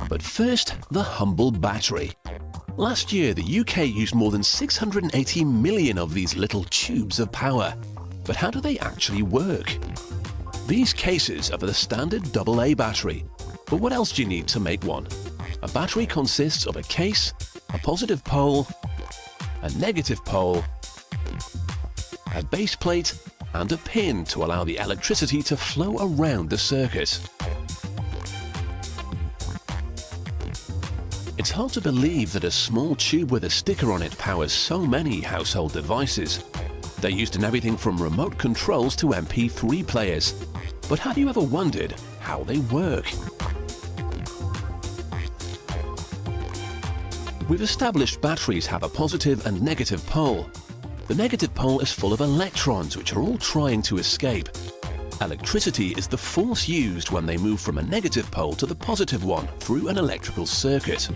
But first, the humble battery. Last year, the UK used more than 680 million of these little tubes of power. But how do they actually work? These cases are for the standard AA battery. But what else do you need to make one? A battery consists of a case, a positive pole, a negative pole, a base plate, and a pin to allow the electricity to flow around the circuit. It's hard to believe that a small tube with a sticker on it powers so many household devices. They're used in everything from remote controls to MP3 players. But have you ever wondered how they work? We've established batteries have a positive and negative pole. The negative pole is full of electrons which are all trying to escape. Electricity is the force used when they move from a negative pole to the positive one through an electrical circuit.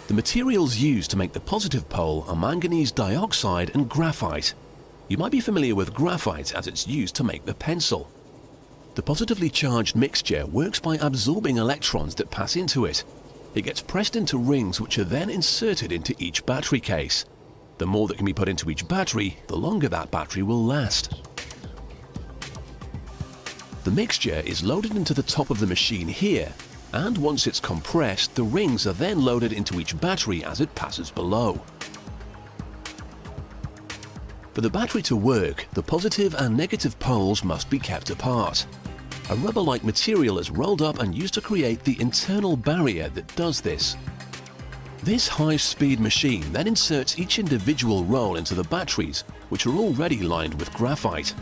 The materials used to make the positive pole are manganese dioxide and graphite. You might be familiar with graphite as it's used to make the pencil. The positively charged mixture works by absorbing electrons that pass into it. It gets pressed into rings which are then inserted into each battery case. The more that can be put into each battery, the longer that battery will last. The mixture is loaded into the top of the machine here, and once it's compressed, the rings are then loaded into each battery as it passes below. For the battery to work, the positive and negative poles must be kept apart. A rubber-like material is rolled up and used to create the internal barrier that does this. This high-speed machine then inserts each individual roll into the batteries, which are already lined with graphite.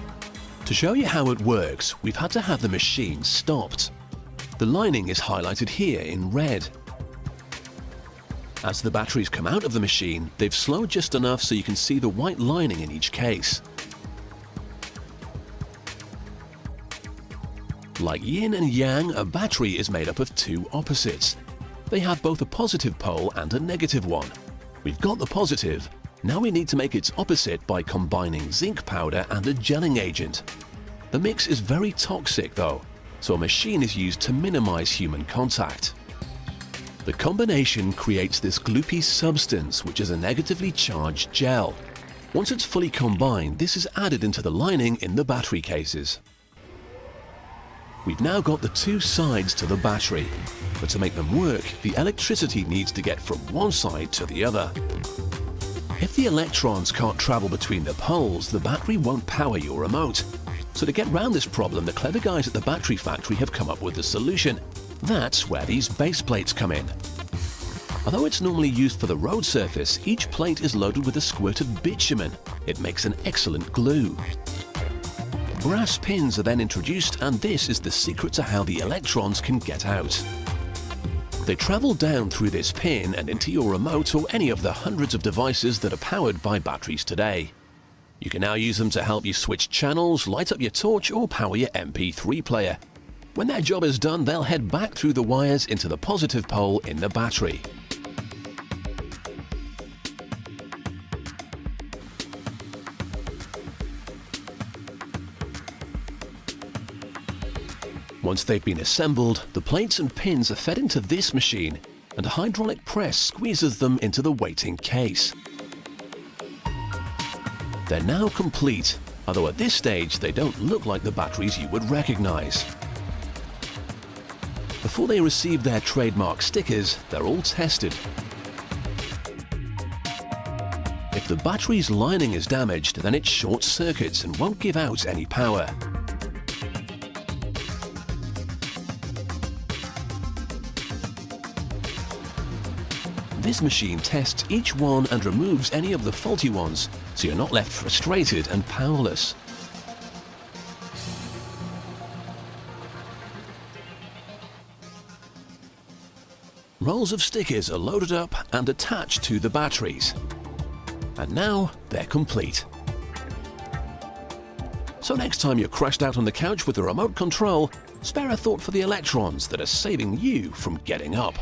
To show you how it works, we've had to have the machine stopped. The lining is highlighted here in red. As the batteries come out of the machine, they've slowed just enough so you can see the white lining in each case. Like yin and yang, a battery is made up of two opposites. They have both a positive pole and a negative one. We've got the positive. Now we need to make its opposite by combining zinc powder and a gelling agent. The mix is very toxic though, so a machine is used to minimize human contact. The combination creates this gloopy substance, which is a negatively charged gel. Once it's fully combined, this is added into the lining in the battery cases. We've now got the two sides to the battery, but to make them work, the electricity needs to get from one side to the other. If the electrons can't travel between the poles, the battery won't power your remote. So to get round this problem, the clever guys at the battery factory have come up with a solution. That's where these base plates come in. Although it's normally used for the road surface, each plate is loaded with a squirt of bitumen. It makes an excellent glue. Brass pins are then introduced, and this is the secret to how the electrons can get out. They travel down through this pin and into your remote or any of the hundreds of devices that are powered by batteries today. You can now use them to help you switch channels, light up your torch, or power your MP3 player. When their job is done, they'll head back through the wires into the positive pole in the battery. Once they've been assembled, the plates and pins are fed into this machine, and a hydraulic press squeezes them into the waiting case. They're now complete, although at this stage they don't look like the batteries you would recognize. Before they receive their trademark stickers, they're all tested. If the battery's lining is damaged, then it short circuits and won't give out any power. This machine tests each one and removes any of the faulty ones, so you're not left frustrated and powerless. Rolls of stickers are loaded up and attached to the batteries. And now they're complete. So next time you're crashed out on the couch with the remote control, spare a thought for the electrons that are saving you from getting up.